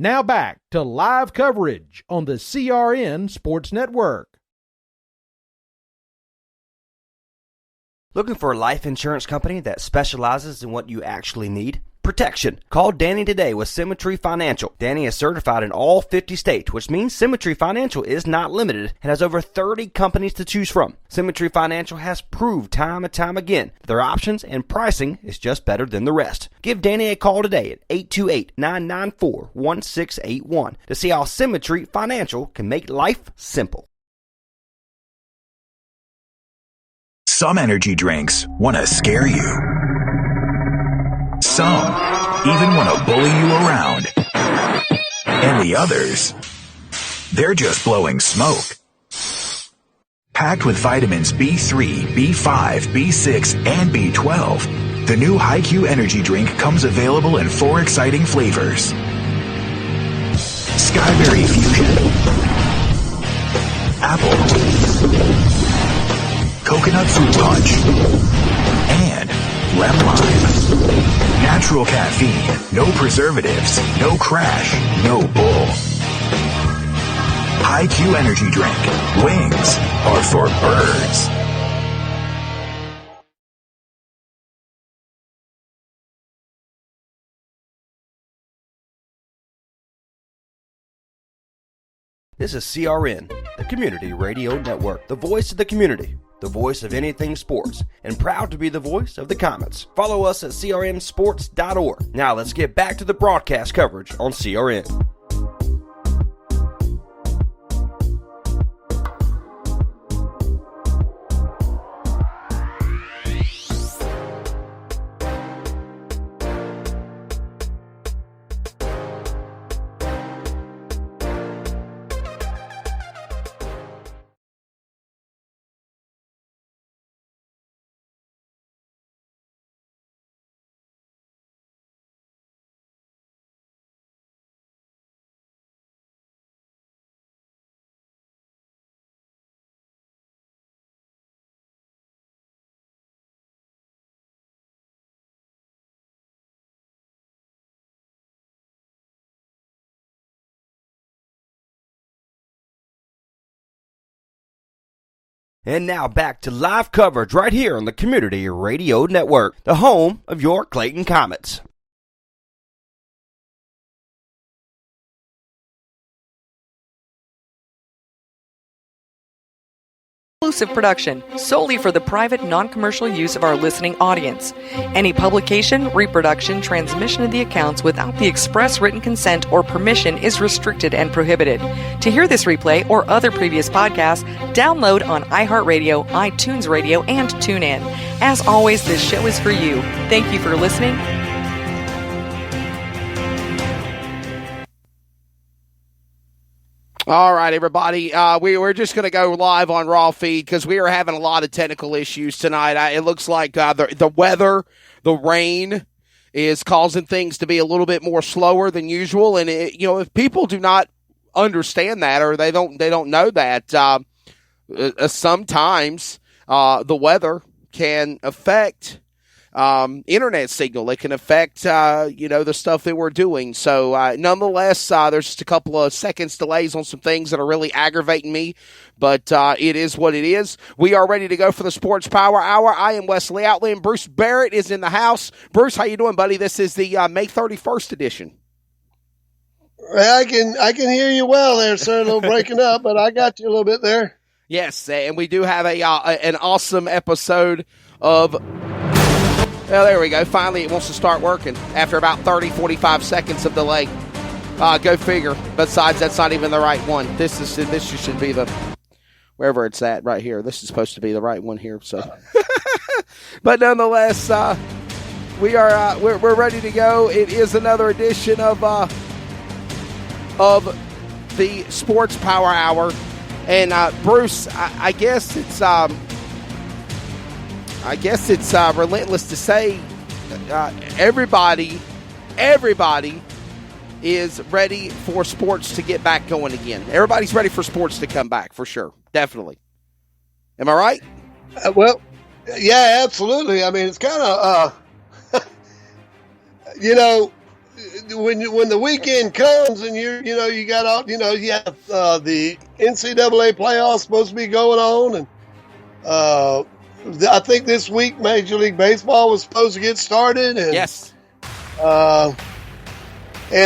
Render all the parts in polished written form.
Now back to live coverage on the CRN Sports Network. Looking for a life insurance company that specializes in what you actually need? Protection. Call Danny today with Symmetry Financial. Danny is certified in all 50 states, which means Symmetry Financial is not limited and has over 30 companies to choose from. Symmetry Financial has proved time and time again that their options and pricing is just better than the rest. Give Danny a call today at 828-994-1681 to see how Symmetry Financial can make life simple. Some energy drinks want to scare you. Some even want to bully you around. And the others, they're just blowing smoke. Packed with vitamins B3, B5, B6, and B12, the new HiQ energy drink comes available in 4 exciting flavors. Skyberry Fusion, Apple, Coconut Fruit Punch, and Lemon Lime. Natural caffeine, no preservatives, no crash, no bull. HiQ energy drink. Wings are for birds. This is CRN, the Community Radio Network, the voice of the community, the voice of anything sports, and proud to be the voice of the Comets. Follow us at crnsports.org. Now let's get back to the broadcast coverage on CRN. And now back to live coverage right here on the Community Radio Network, the home of your Clayton Comets. Exclusive production solely for the private, non-commercial use of our listening audience. Any publication, reproduction, transmission of the accounts without the express written consent or permission is restricted and prohibited. To hear this replay or other previous podcasts, download on iHeartRadio, iTunes Radio, and TuneIn. As always, this show is for you. Thank you for listening. All right, everybody. We're just going to go live on Raw Feed because we are having a lot of technical issues tonight. It looks like the weather, the rain, is causing things to be a little bit more slower than usual. And if people do not understand that or they don't know that, sometimes the weather can affect internet signal. It can affect, the stuff that we're doing. So, nonetheless, there's just a couple of seconds delays on some things that are really aggravating me, but it is what it is. We are ready to go for the Sports Power Hour. I am Wesley Outland. Bruce Barrett is in the house. Bruce, how you doing, buddy? This is the May 31st edition. I can hear you well there, sir. A little breaking up, but I got you a little bit there. Yes, and we do have an awesome episode of... Well, there we go. Finally, it wants to start working after about 30, 45 seconds of delay. Go figure. Besides, that's not even the right one. This should be the... Wherever it's at right here. This is supposed to be the right one here. So, but nonetheless, we're ready to go. It is another edition of the Sports Power Hour. And Bruce, I guess it's relentless to say everybody is ready for sports to get back going again. Everybody's ready for sports to come back, for sure. Definitely. Am I right? Well, yeah, absolutely. I mean, it's kind of, when the weekend comes and you got all, you have the NCAA playoffs supposed to be going on, and I think this week Major League Baseball was supposed to get started, and yes, and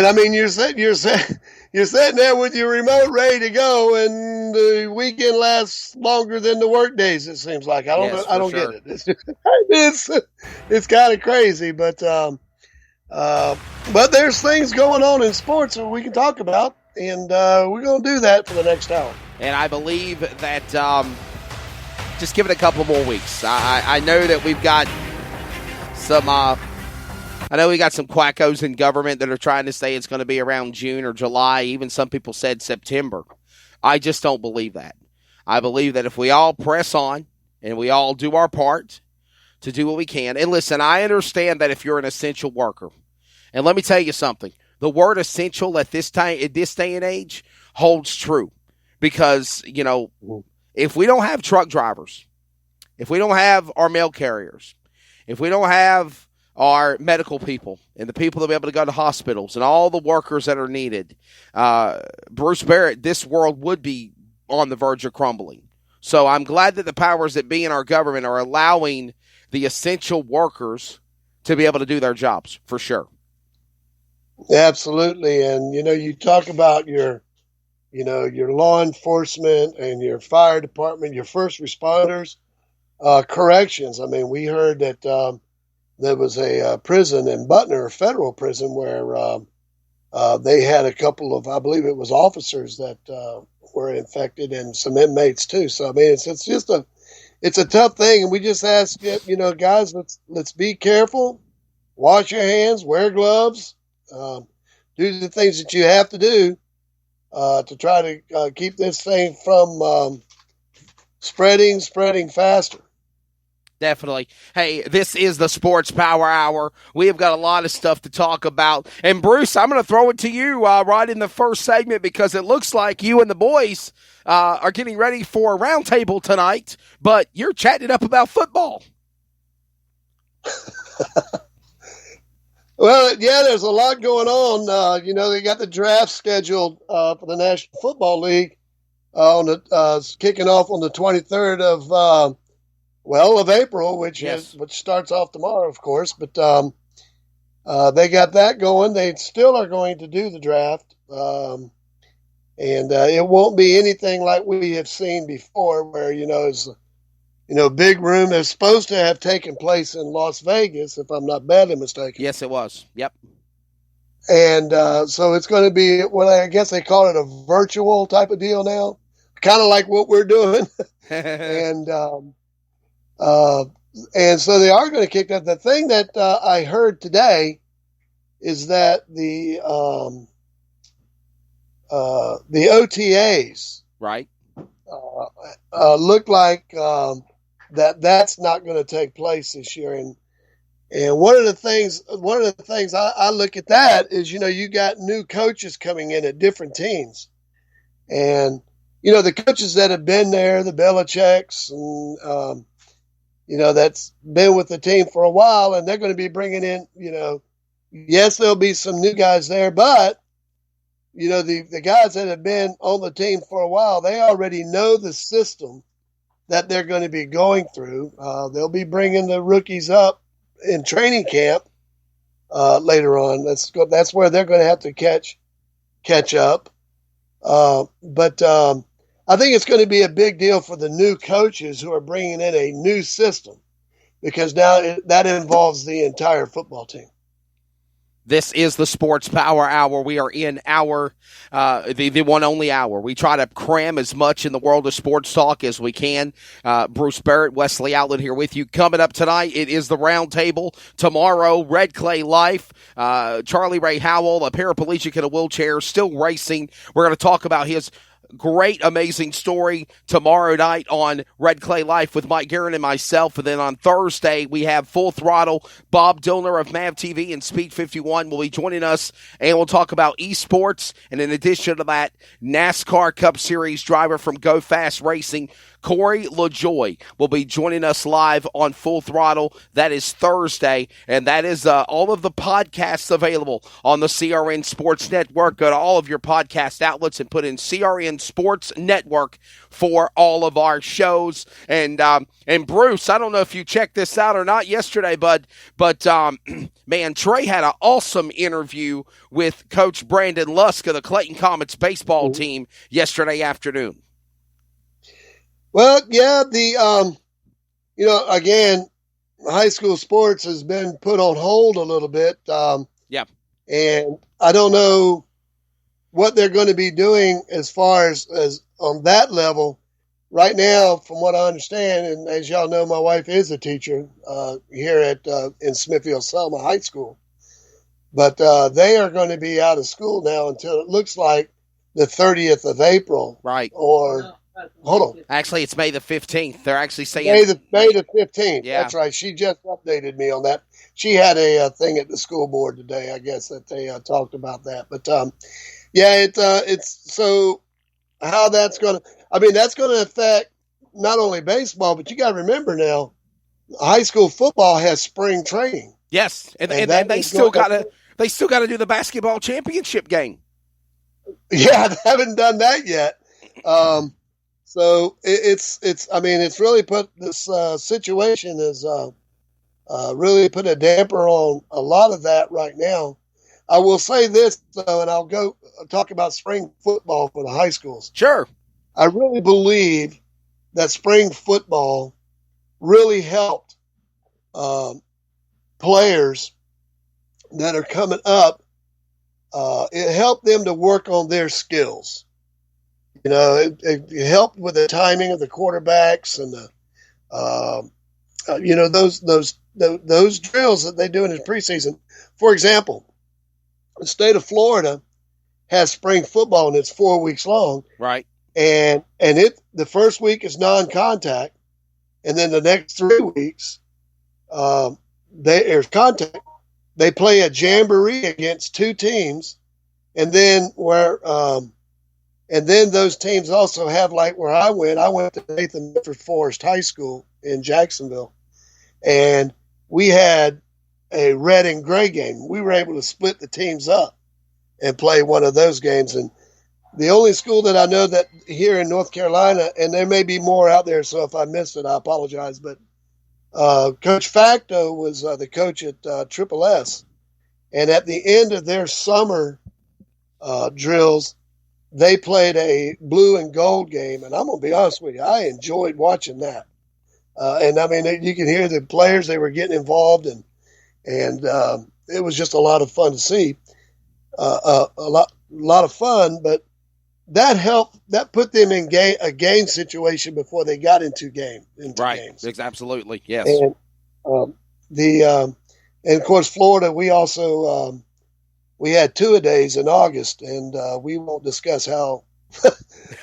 I mean you're sitting there with your remote ready to go, and the weekend lasts longer than the work days. It seems like I don't get it. It's kind of crazy, but there's things going on in sports that we can talk about, and we're going to do that for the next hour. And I believe that just give it a couple more weeks. I know that we've got some. I know we got some quackos in government that are trying to say it's going to be around June or July. Even some people said September. I just don't believe that. I believe that if we all press on and we all do our part to do what we can. And listen, I understand that if you're an essential worker, and let me tell you something, the word essential at this day and age holds true, because, if we don't have truck drivers, if we don't have our mail carriers, if we don't have our medical people and the people that will be able to go to hospitals and all the workers that are needed, Bruce Barrett, this world would be on the verge of crumbling. So I'm glad that the powers that be in our government are allowing the essential workers to be able to do their jobs, for sure. Absolutely. And, you talk about your law enforcement and your fire department, your first responders, corrections. I mean, we heard that there was a prison in Butner, a federal prison, where they had a couple of, I believe it was officers that were infected, and some inmates too. So, I mean, it's a tough thing. And we just ask, guys, let's be careful, wash your hands, wear gloves, do the things that you have to do to try to keep this thing from spreading faster. Definitely. Hey, this is the Sports Power Hour. We have got a lot of stuff to talk about. And, Bruce, I'm going to throw it to you right in the first segment, because it looks like you and the boys are getting ready for a roundtable tonight, but you're chatting it up about football. Well, yeah, there's a lot going on. They got the draft scheduled for the National Football League kicking off on the 23rd of April, which starts off tomorrow, of course. But they got that going. They still are going to do the draft, and it won't be anything like we have seen before, where it's big room. It's supposed to have taken place in Las Vegas, if I'm not badly mistaken. Yes, it was. Yep. And so it's going to be what I guess they call it a virtual type of deal now, kind of like what we're doing, and so they are going to kick that. The thing that I heard today is that the OTAs right look like that's not going to take place this year. And one of the things I look at that is, you got new coaches coming in at different teams, and the coaches that have been there, the Belichicks, and that's been with the team for a while, and they're going to be bringing in, yes, there'll be some new guys there, but, the guys that have been on the team for a while, they already know the system that they're going to be going through. They'll be bringing the rookies up in training camp later on. That's where they're going to have to catch up. But I think it's going to be a big deal for the new coaches who are bringing in a new system, because now that involves the entire football team. This is the Sports Power Hour. We are in the one only hour. We try to cram as much in the world of sports talk as we can. Bruce Barrett, Wesley Outlet here with you. Coming up tonight, it is the Roundtable. Tomorrow, Red Clay Life. Charlie Ray Howell, a paraplegic in a wheelchair, still racing. We're going to talk about his great, amazing story tomorrow night on Red Clay Life with Mike Guerin and myself. And then on Thursday, we have Full Throttle. Bob Dillner of MAV TV and Speed 51 will be joining us, and we'll talk about esports. And in addition to that, NASCAR Cup Series driver from Go Fast Racing, Corey LaJoy will be joining us live on Full Throttle. That is Thursday, and that is all of the podcasts available on the CRN Sports Network. Go to all of your podcast outlets and put in CRN Sports Network for all of our shows. And Bruce, I don't know if you checked this out or not yesterday, but man, Trey had an awesome interview with Coach Brandon Lusk of the Clayton Comets baseball team yesterday afternoon. Well, yeah, again, high school sports has been put on hold a little bit. Yeah. And I don't know what they're going to be doing as far as on that level. Right now, from what I understand, and as y'all know, my wife is a teacher here in Smithfield Selma High School. But they are going to be out of school now until it looks like the 30th of April. Right. Or, hold on. Actually, it's May the 15th. They're actually saying May the 15th. Yeah. That's right. She just updated me on that. She had a thing at the school board today, I guess, that they talked about that. But, it's so how that's going to – that's going to affect not only baseball, but you got to remember now, high school football has spring training. Yes, and they still got to do the basketball championship game. Yeah, they haven't done that yet. So it's really put this situation is really put a damper on a lot of that right now. I will say this though, and I'll go talk about spring football for the high schools. Sure. I really believe that spring football really helped players that are coming up. It helped them to work on their skills. It helped with the timing of the quarterbacks and those drills that they do in the preseason. For example, the state of Florida has spring football and it's 4 weeks long. Right. And the first week is non-contact, and then the next 3 weeks there's contact. They play a jamboree against two teams, and then those teams also have, like where I went to Nathan Bedford Forest High School in Jacksonville, and we had a red and gray game. We were able to split the teams up and play one of those games. And the only school that I know that here in North Carolina, and there may be more out there, so if I missed it, I apologize, but Coach Facto was the coach at Triple S. And at the end of their summer drills, they played a blue and gold game. And I'm going to be honest with you, I enjoyed watching that. You can hear the players, they were getting involved, and it was just a lot of fun to see. A lot of fun, but that helped. That put them in a game situation before they got into games. Right, absolutely, yes. And and of course, Florida. We also we had two-a-days in August, and we won't discuss how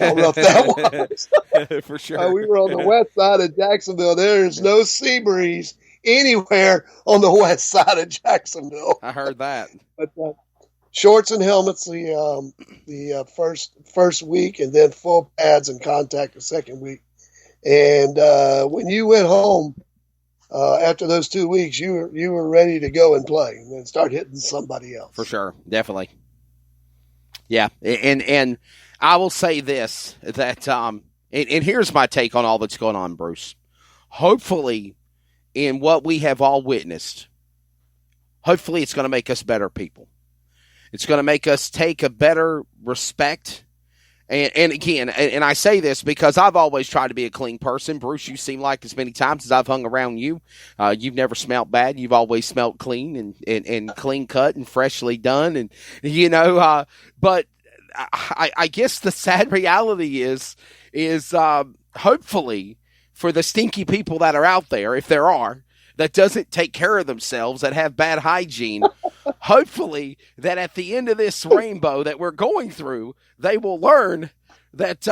rough that was. For sure. We were on the west side of Jacksonville. There is no sea breeze anywhere on the west side of Jacksonville. I heard that. But shorts and helmets the first week, and then full pads and contact the second week. And when you went home after those 2 weeks, you were ready to go and play and start hitting somebody else. For sure, definitely. Yeah, and I will say this, that and here's my take on all that's going on, Bruce. Hopefully, in what we have all witnessed, hopefully it's going to make us better people. It's going to make us take a better respect. And again, and I say this because I've always tried to be a clean person. Bruce, you seem like as many times as I've hung around you, you've never smelled bad. You've always smelled clean and clean cut and freshly done. And, but I guess the sad reality is hopefully for the stinky people that are out there, if there are, that doesn't take care of themselves, that have bad hygiene, hopefully that at the end of this rainbow that we're going through, they will learn that,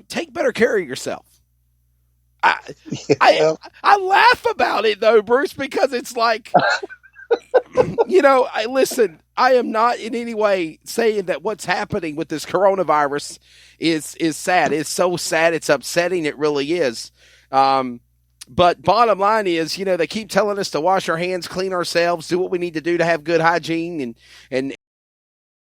take better care of yourself. I laugh about it though, Bruce, because it's like, listen, I am not in any way saying that what's happening with this coronavirus is sad. It's so sad. It's upsetting. It really is. But bottom line is, they keep telling us to wash our hands, clean ourselves, do what we need to do to have good hygiene and